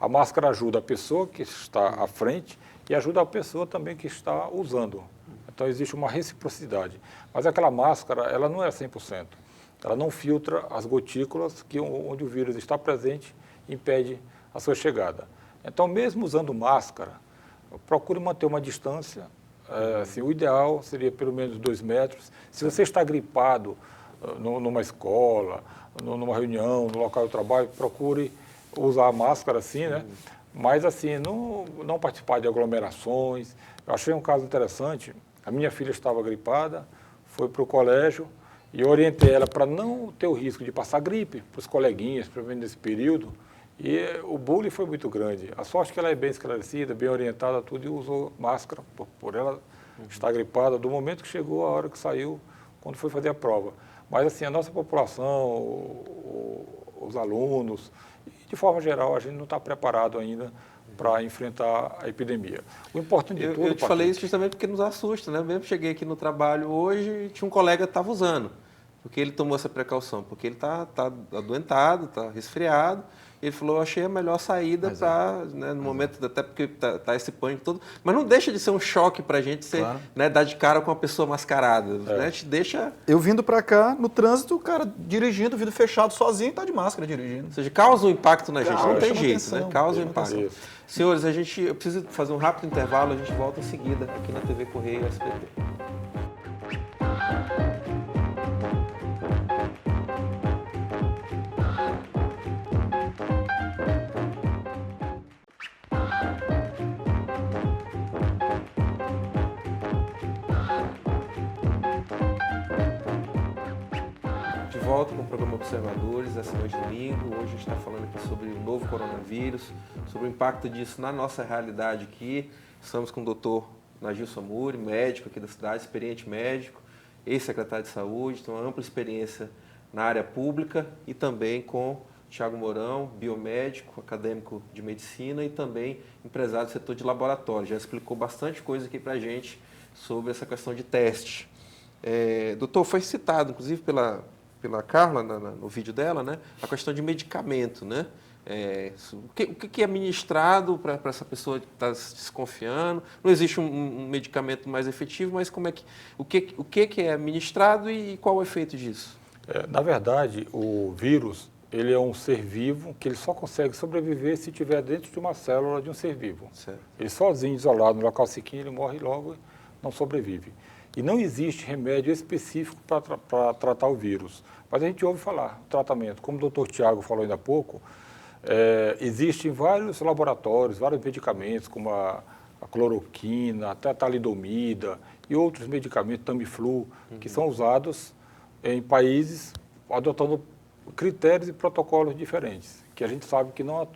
A máscara ajuda a pessoa que está à frente e ajuda a pessoa também que está usando. Então existe uma reciprocidade. Mas aquela máscara, ela não é 100%. Ela não filtra as gotículas onde o vírus está presente e impede a sua chegada. Então, mesmo usando máscara, procure manter uma distância. Assim, o ideal seria pelo menos 2 metros. Se você está gripado numa escola, numa reunião, no local de trabalho, procure usar a máscara assim, né? mas assim, não participar de aglomerações. Eu achei um caso interessante, a minha filha estava gripada, foi para o colégio e eu orientei ela para não ter o risco de passar gripe para os coleguinhas, principalmente nesse período, e o bullying foi muito grande. A sorte é que ela é bem esclarecida, bem orientada, tudo, e usou máscara por ela estar gripada do momento que chegou a hora que saiu, quando foi fazer a prova. Mas assim, a nossa população, os alunos, de forma geral, a gente não está preparado ainda para enfrentar a epidemia. O importante de tudo... Eu te falei isso justamente porque nos assusta, né? Eu mesmo cheguei aqui no trabalho hoje e tinha um colega que estava usando. Porque ele tomou essa precaução? Porque ele está adoentado, está resfriado. Ele falou, eu achei a melhor saída para, né, no momento, até porque tá esse pânico todo. Mas não deixa de ser um choque para a gente ser, né, dar de cara com uma pessoa mascarada. Né? A gente deixa... Eu vindo para cá, no trânsito, o cara dirigindo, vidro fechado, sozinho, tá de máscara dirigindo. Ou seja, causa um impacto na gente, não tem chama jeito, atenção, né? Causa um chama impacto. atenção. Senhores, eu preciso fazer um rápido intervalo, a gente volta em seguida aqui na TV Correio SBT. De volta com o programa Observadores, essa noite de domingo. Hoje a gente está falando aqui sobre o novo coronavírus, sobre o impacto disso na nossa realidade aqui. Estamos com o doutor Nagilson Amuri, médico aqui da cidade, experiente médico, ex-secretário de saúde, tem uma ampla experiência na área pública, e também com Thiago Mourão, biomédico, acadêmico de medicina e também empresário do setor de laboratório. Já explicou bastante coisa aqui para a gente sobre essa questão de teste. Doutor, foi citado, inclusive, pela Carla, no vídeo dela, né, a questão de medicamento, né? O que é ministrado para essa pessoa que está se desconfiando? Não existe um medicamento mais efetivo, mas o que é ministrado e qual o efeito disso? Na verdade, o vírus, ele é um ser vivo que ele só consegue sobreviver se estiver dentro de uma célula de um ser vivo. Certo. Ele sozinho, isolado no local sequinho, ele morre logo e não sobrevive. E não existe remédio específico para tratar o vírus. Mas a gente ouve falar, tratamento. Como o doutor Tiago falou ainda há pouco, existem vários laboratórios, vários medicamentos, como a cloroquina, até a talidomida e outros medicamentos, Tamiflu, que são usados em países adotando critérios e protocolos diferentes, que a gente sabe que não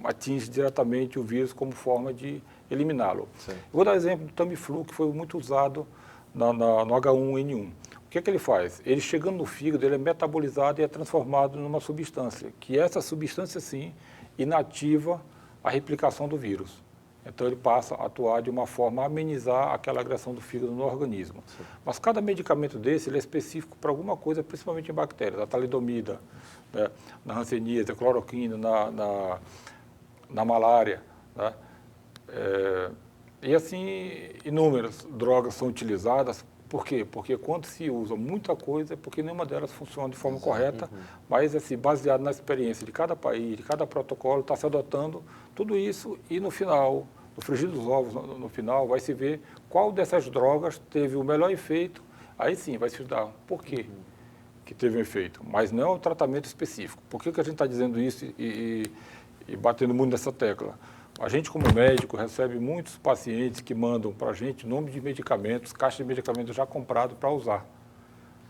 atinge diretamente o vírus como forma de eliminá-lo. Vou dar exemplo do Tamiflu, que foi muito usado no H1N1. O que ele faz? Ele chegando no fígado, ele é metabolizado e é transformado numa substância, que essa substância, sim, inativa a replicação do vírus. Então, ele passa a atuar de uma forma a amenizar aquela agressão do fígado no organismo. Sim. Mas cada medicamento desse, ele é específico para alguma coisa, principalmente em bactérias. A talidomida, né, na hanseníase, a cloroquina, na malária, né? E assim, inúmeras drogas são utilizadas. Por quê? Porque quando se usa muita coisa, é porque nenhuma delas funciona de forma correta, mas assim, baseado na experiência de cada país, de cada protocolo, está se adotando tudo isso e no final, no frigir dos ovos, no final, vai se ver qual dessas drogas teve o melhor efeito, aí sim vai se estudar por quê que teve um efeito, mas não é um tratamento específico. Por que a gente está dizendo isso e batendo muito nessa tecla? A gente, como médico, recebe muitos pacientes que mandam para a gente nome de medicamentos, caixa de medicamentos já comprado para usar.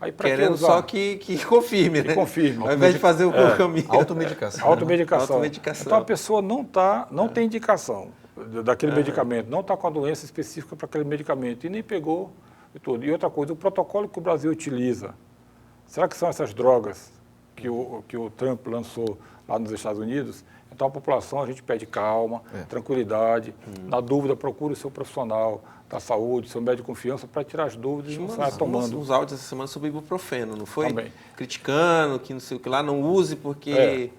Aí, querendo usar? Só que confirme, né? Confirme. Ao invés de fazer o caminho. Automedicação. Automedicação. Automedicação. Então, a pessoa não tem indicação daquele medicamento, não está com a doença específica para aquele medicamento e nem pegou e tudo. E outra coisa, o protocolo que o Brasil utiliza, será que são essas drogas que o Trump lançou lá nos Estados Unidos? Então, a população, a gente pede calma, tranquilidade. Na dúvida, procure o seu profissional da saúde, seu médico de confiança, para tirar as dúvidas e não saia tomando. Uns áudios essa semana sobre ibuprofeno, não foi? Também. Criticando, que não sei o que lá, não use porque...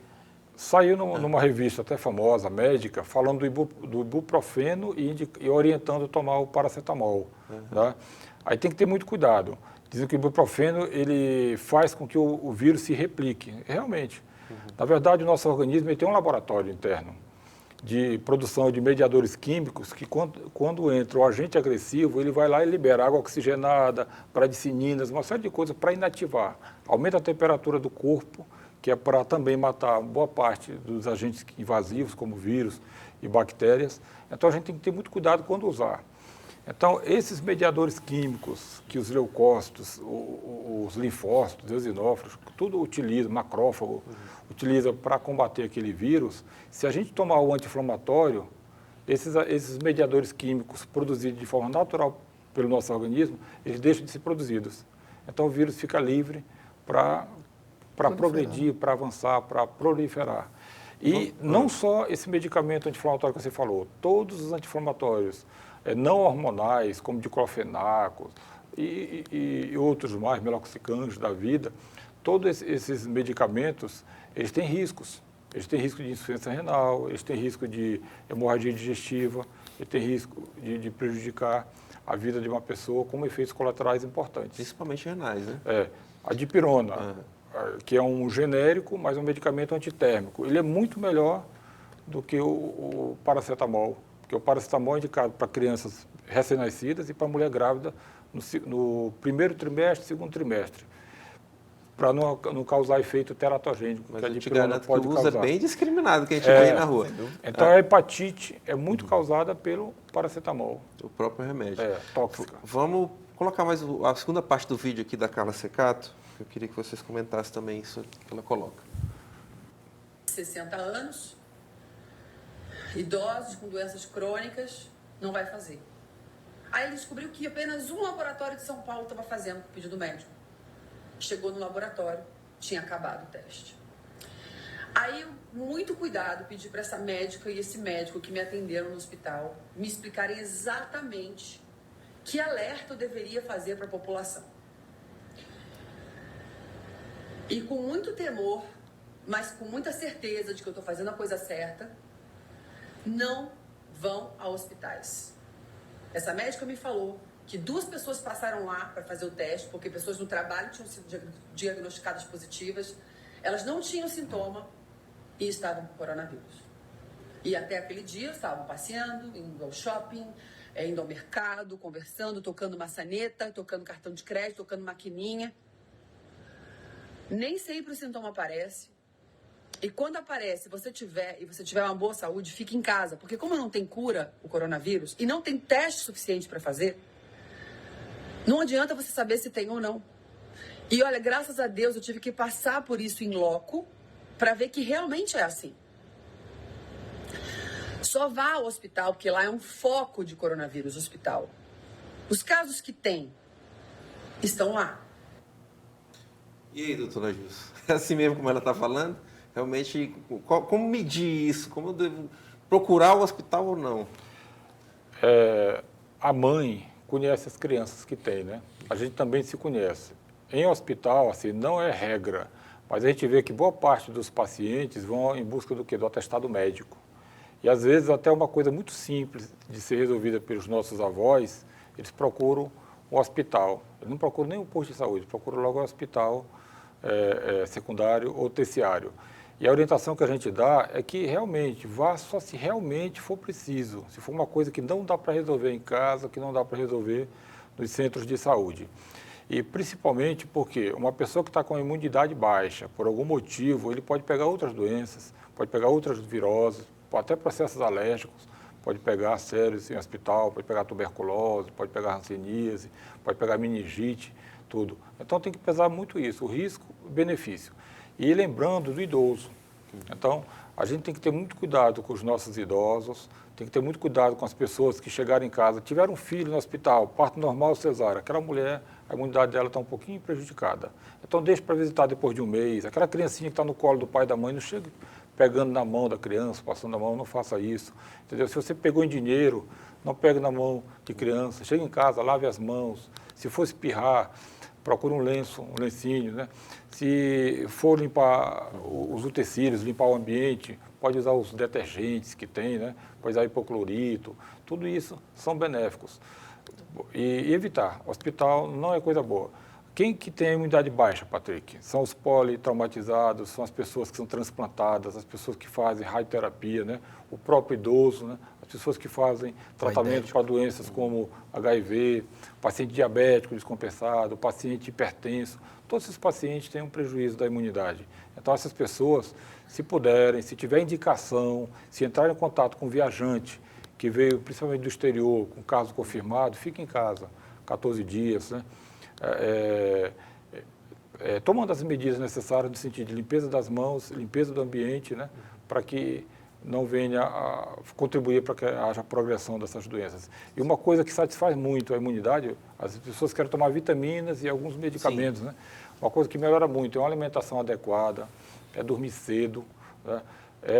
Saiu numa revista até famosa, médica, falando do ibuprofeno e orientando a tomar o paracetamol. Né? Aí tem que ter muito cuidado. Dizem que o ibuprofeno ele faz com que o vírus se replique. Realmente. Na verdade, o nosso organismo tem um laboratório interno de produção de mediadores químicos que, quando entra o agente agressivo, ele vai lá e libera água oxigenada, bradicininas, uma série de coisas para inativar. Aumenta a temperatura do corpo que é para também matar boa parte dos agentes invasivos, como vírus e bactérias. Então, a gente tem que ter muito cuidado quando usar. Então, esses mediadores químicos que os leucócitos, os linfócitos, os eosinófilos, tudo utiliza, macrófago, utiliza para combater aquele vírus, se a gente tomar o anti-inflamatório, esses mediadores químicos produzidos de forma natural pelo nosso organismo, eles deixam de ser produzidos. Então, o vírus fica livre para progredir, para avançar, para proliferar. E não só esse medicamento anti-inflamatório que você falou, todos os anti-inflamatórios não hormonais, como diclofenaco e outros mais, meloxicam da vida, todos esses medicamentos, eles têm riscos. Eles têm risco de insuficiência renal, eles têm risco de hemorragia digestiva, eles têm risco de prejudicar a vida de uma pessoa com efeitos colaterais importantes. Principalmente renais, né? A dipirona, que é um genérico, mas um medicamento antitérmico, ele é muito melhor do que o paracetamol, porque o paracetamol é indicado para crianças recém-nascidas e para mulher grávida no primeiro trimestre, segundo trimestre, para não causar efeito teratogênico. Mas que a eu te dipirona garanto que pode o uso causar. é bem discriminado que a gente vê aí na rua. Então, a hepatite é muito causada pelo paracetamol. O próprio remédio. Tóxica. Vamos colocar mais a segunda parte do vídeo aqui da Carla Secato. Eu queria que vocês comentassem também isso que ela coloca. 60 anos, idosos com doenças crônicas, não vai fazer. Aí ele descobriu que apenas um laboratório de São Paulo estava fazendo o pedido médico. Chegou no laboratório, tinha acabado o teste. Aí, muito cuidado, pedi para essa médica e esse médico que me atenderam no hospital me explicarem exatamente que alerta eu deveria fazer para a população. E com muito temor, mas com muita certeza de que eu estou fazendo a coisa certa, não vão a hospitais. Essa médica me falou que 2 pessoas passaram lá para fazer o teste, porque pessoas no trabalho tinham sido diagnosticadas positivas, elas não tinham sintoma e estavam com coronavírus. E até aquele dia estavam passeando, indo ao shopping, indo ao mercado, conversando, tocando maçaneta, tocando cartão de crédito, tocando maquininha. Nem sempre o sintoma aparece. E quando aparece, você tiver uma boa saúde, fique em casa. Porque como não tem cura o coronavírus e não tem teste suficiente para fazer, não adianta você saber se tem ou não. E olha, graças a Deus eu tive que passar por isso em loco para ver que realmente é assim. Só vá ao hospital, porque lá é um foco de coronavírus, o hospital. Os casos que tem estão lá. E aí, doutora Gilson? É assim mesmo como ela está falando? Realmente, como medir isso? Como eu devo procurar o hospital ou não? A mãe conhece as crianças que tem, né? A gente também se conhece. Em hospital, assim, não é regra, mas a gente vê que boa parte dos pacientes vão em busca do quê? Do atestado médico. E às vezes até uma coisa muito simples de ser resolvida pelos nossos avós, eles procuram o hospital. Eles não procuram nem o posto de saúde, procuram logo o hospital secundário ou terciário. E a orientação que a gente dá é que realmente vá só se realmente for preciso, se for uma coisa que não dá para resolver em casa, que não dá para resolver nos centros de saúde. E principalmente porque uma pessoa que está com a imunidade baixa, por algum motivo, ele pode pegar outras doenças, pode pegar outras viroses, até processos alérgicos, pode pegar sérios em hospital, pode pegar tuberculose, pode pegar hanseníase, pode pegar meningite, tudo. Então tem que pesar muito isso, o risco, o benefício. E lembrando do idoso. Então, a gente tem que ter muito cuidado com os nossos idosos, tem que ter muito cuidado com as pessoas que chegaram em casa, tiveram um filho no hospital, parto normal ou cesárea, aquela mulher, a imunidade dela está um pouquinho prejudicada. Então, deixe para visitar depois de um mês. Aquela criancinha que está no colo do pai e da mãe, não chega pegando na mão da criança, passando na mão, não faça isso. Entendeu? Se você pegou em dinheiro, não pegue na mão de criança. Chega em casa, lave as mãos. Se for espirrar, procure um lenço, um lencinho, né? Se for limpar os utensílios, limpar o ambiente, pode usar os detergentes que tem, né? Pode usar hipoclorito, tudo isso são benéficos. E evitar, hospital não é coisa boa. Quem que tem a imunidade baixa, Patrick? São os politraumatizados, são as pessoas que são transplantadas, as pessoas que fazem radioterapia, né? O próprio idoso, né? as pessoas que fazem tratamento para doenças como HIV, paciente diabético descompensado, paciente hipertenso, todos esses pacientes têm um prejuízo da imunidade. Então, essas pessoas, se puderem, se tiver indicação, se entrar em contato com viajante que veio principalmente do exterior, com caso confirmado, fique em casa, 14 dias, né? Tomando as medidas necessárias no sentido de limpeza das mãos, limpeza do ambiente, né? Para que não venha a contribuir para que haja progressão dessas doenças. E uma coisa que satisfaz muito a imunidade, as pessoas querem tomar vitaminas e alguns medicamentos, né? Uma coisa que melhora muito é uma alimentação adequada, é dormir cedo, né?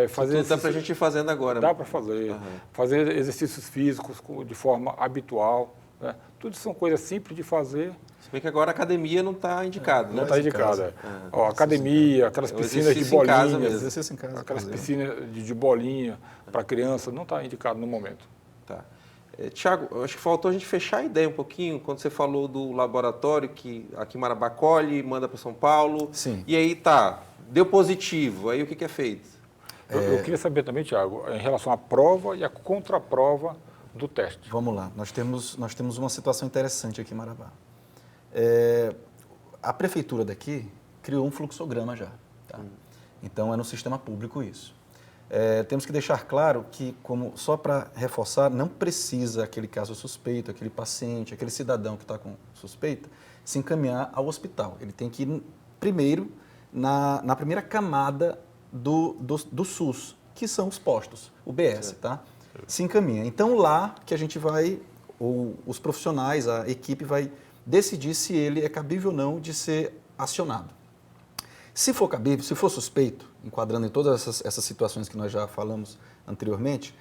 Fazer tudo dá para a gente ir fazendo agora. Dá para fazer. Fazer exercícios físicos de forma habitual, né? Tudo são coisas simples de fazer. Se bem que agora a academia não está indicada, né? Não está indicada. Academia, aquelas piscinas de bolinha, exercício em casa, aquelas piscinas de bolinha para criança, não está indicado no momento. Tá. Tiago, acho que faltou a gente fechar a ideia um pouquinho, quando você falou do laboratório que aqui em Marabá colhe, manda para São Paulo. Sim. E aí deu positivo, aí o que é feito? Eu queria saber também, Tiago, em relação à prova e à contraprova do teste. Vamos lá, nós temos uma situação interessante aqui em Marabá. A prefeitura daqui criou um fluxograma já, tá? Então é no sistema público isso. Temos que deixar claro que, só para reforçar, não precisa aquele caso suspeito, aquele paciente, aquele cidadão que está com suspeita, se encaminhar ao hospital. Ele tem que ir primeiro na primeira camada do SUS, que são os postos, o BS, tá? Se encaminha. Então lá que a gente vai, os profissionais, a equipe vai decidir se ele é cabível ou não de ser acionado. Se for cabível, se for suspeito, enquadrando em todas essas situações que nós já falamos anteriormente,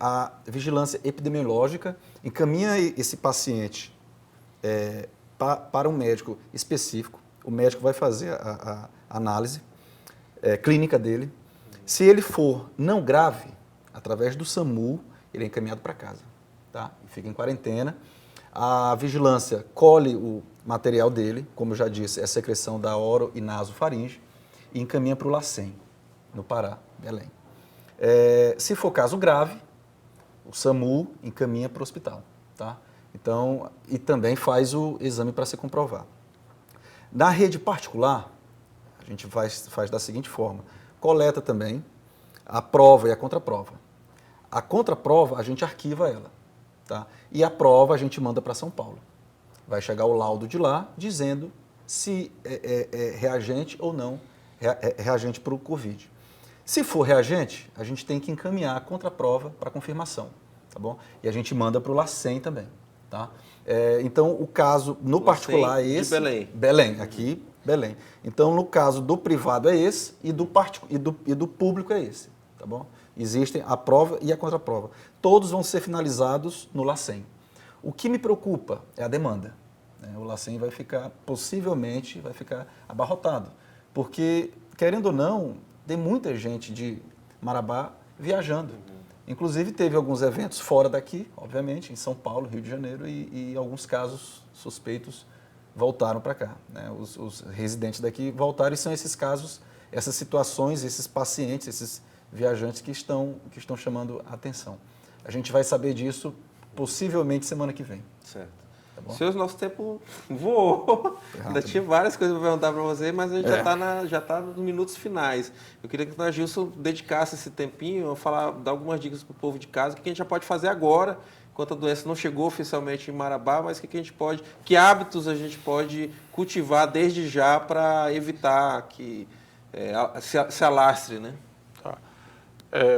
a vigilância epidemiológica encaminha esse paciente para um médico específico. O médico vai fazer a análise clínica dele. Se ele for não grave, através do SAMU, ele é encaminhado para casa, tá? E fica em quarentena. A vigilância colhe o material dele, como eu já disse, é secreção da oro e nasofaringe, e encaminha para o LACEN, no Pará, Belém. Se for caso grave, o SAMU encaminha para o hospital, tá? Então, e também faz o exame para se comprovar. Na rede particular, a gente faz da seguinte forma: coleta também a prova e a contraprova. A contraprova, a gente arquiva ela, tá? E a prova a gente manda para São Paulo. Vai chegar o laudo de lá dizendo se é reagente ou não reagente para o Covid. Se for reagente, a gente tem que encaminhar a contraprova para confirmação, tá bom? E a gente manda para o LACEN também, tá? Então, o caso no particular é esse. De Belém. Belém, aqui, Belém. Então, no caso do privado é esse e do público é esse, tá bom? Existem a prova e a contraprova. Todos vão ser finalizados no LACEN. O que me preocupa é a demanda. O LACEN possivelmente vai ficar abarrotado. Porque, querendo ou não, tem muita gente de Marabá viajando. Inclusive, teve alguns eventos fora daqui, obviamente, em São Paulo, Rio de Janeiro, e alguns casos suspeitos voltaram para cá, né? Os residentes daqui voltaram, e são esses casos, essas situações, esses pacientes, esses viajantes que estão chamando a atenção. A gente vai saber disso possivelmente semana que vem. Certo. Tá bom? Seus, nosso tempo voou. Ainda tinha várias coisas para perguntar para você, mas a gente já está nos minutos finais. Eu queria que o Gilson dedicasse esse tempinho a dar algumas dicas para o povo de casa, o que a gente já pode fazer agora, enquanto a doença não chegou oficialmente em Marabá, mas que hábitos a gente pode cultivar desde já para evitar que se alastre, né? Tá.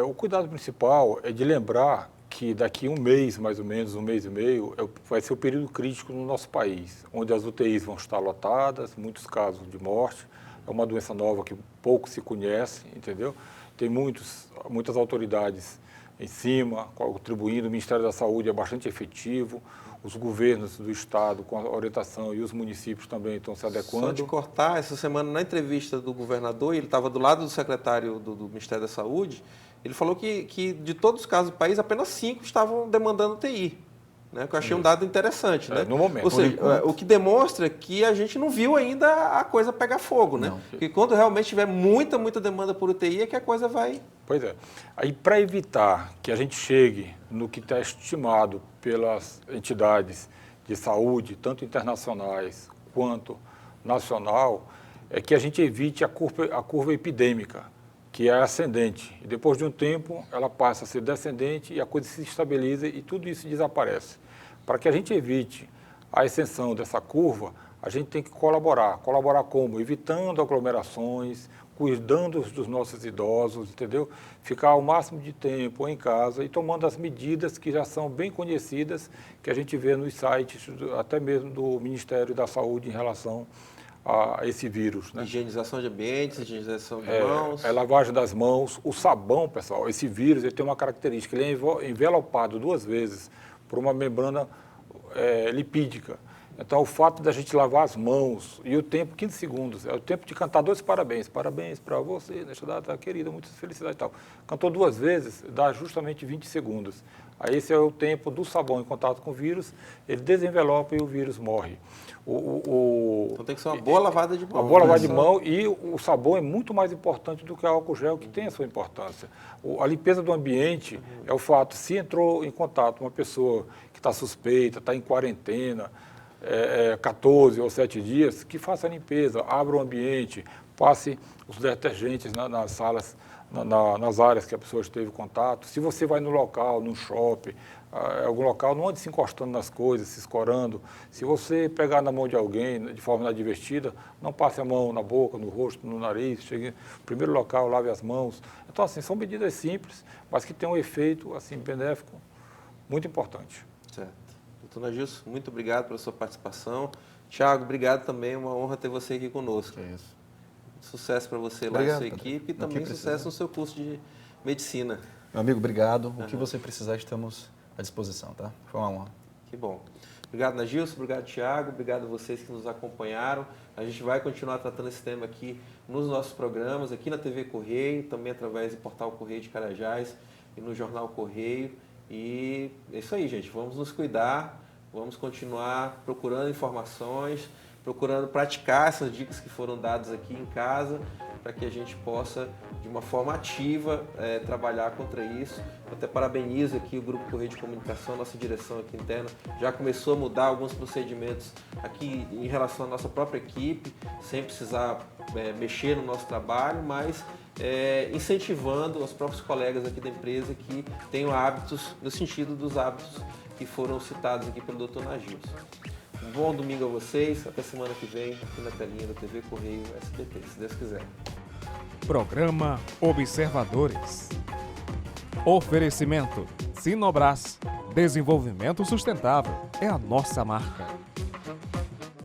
O cuidado principal é de lembrar que daqui um mês, mais ou menos, um mês e meio, vai ser o período crítico no nosso país, onde as UTIs vão estar lotadas, muitos casos de morte. É uma doença nova que pouco se conhece, entendeu? Tem muitas autoridades em cima, contribuindo. O Ministério da Saúde é bastante efetivo, os governos do Estado, com a orientação, e os municípios também estão se adequando. Só de cortar, essa semana, na entrevista do governador, ele estava do lado do secretário do Ministério da Saúde, ele falou que de todos os casos do país, apenas 5 estavam demandando UTI. né? Que eu achei um dado interessante, né? No momento. Ou seja, o que demonstra que a gente não viu ainda a coisa pegar fogo, né? Não. Porque quando realmente tiver muita demanda por UTI é que a coisa vai... Pois é. Aí, para evitar que a gente chegue no que está estimado pelas entidades de saúde, tanto internacionais quanto nacional, é que a gente evite a curva epidêmica, que é ascendente. E depois de um tempo, ela passa a ser descendente e a coisa se estabiliza e tudo isso desaparece. Para que a gente evite a ascensão dessa curva, a gente tem que colaborar. Colaborar como? Evitando aglomerações, cuidando dos nossos idosos, entendeu? Ficar o máximo de tempo em casa e tomando as medidas que já são bem conhecidas, que a gente vê nos sites, até mesmo do Ministério da Saúde em relação a esse vírus, né? Higienização de ambientes, higienização de mãos. Lavagem das mãos, o sabão, pessoal, esse vírus ele tem uma característica, ele é envelopado 2 vezes por uma membrana lipídica. Então, o fato da gente lavar as mãos e o tempo, 15 segundos, é o tempo de cantar 2 parabéns. Parabéns para você, nesta data querida, muitas felicidades e tal. Cantou 2 vezes, dá justamente 20 segundos. Aí esse é o tempo do sabão em contato com o vírus, ele desenvelopa e o vírus morre. Então tem que ser uma boa lavada de mão. Uma boa lavada de mão e o sabão é muito mais importante do que o álcool gel, que tem a sua importância. A limpeza do ambiente é o fato, se entrou em contato uma pessoa que está suspeita, está em quarentena, 14 ou 7 dias, que faça a limpeza, abra o ambiente, passe os detergentes nas salas, nas áreas que a pessoa esteve em contato. Se você vai no local, num shopping, algum local, não ande se encostando nas coisas, se escorando. Se você pegar na mão de alguém de forma inadvertida, não passe a mão na boca, no rosto, no nariz, chegue no primeiro local, lave as mãos. Então, assim, são medidas simples, mas que têm um efeito, assim, benéfico muito importante. Certo. Doutor Nagilson, muito obrigado pela sua participação. Tiago, obrigado também, uma honra ter você aqui conosco. É isso. Sucesso para você lá Obrigado, na sua equipe e também sucesso no seu curso de medicina. Meu amigo, obrigado. O que você precisar, estamos à disposição, tá? Foi uma honra. Que bom. Obrigado, Nagilson. Obrigado, Tiago. Obrigado a vocês que nos acompanharam. A gente vai continuar tratando esse tema aqui nos nossos programas, aqui na TV Correio, também através do portal Correio de Carajás e no Jornal Correio. E é isso aí, gente. Vamos nos cuidar, vamos continuar procurando informações, procurando praticar essas dicas que foram dadas aqui em casa, para que a gente possa, de uma forma ativa, trabalhar contra isso. Eu até parabenizo aqui o Grupo Correio de Comunicação, nossa direção aqui interna, já começou a mudar alguns procedimentos aqui em relação à nossa própria equipe, sem precisar mexer no nosso trabalho, mas incentivando os próprios colegas aqui da empresa que tenham hábitos, no sentido dos hábitos que foram citados aqui pelo Dr. Nagilson. Um bom domingo a vocês, até semana que vem, aqui na telinha da TV Correio SBT, se Deus quiser. Programa Observadores. Oferecimento Sinobras. Desenvolvimento sustentável é a nossa marca.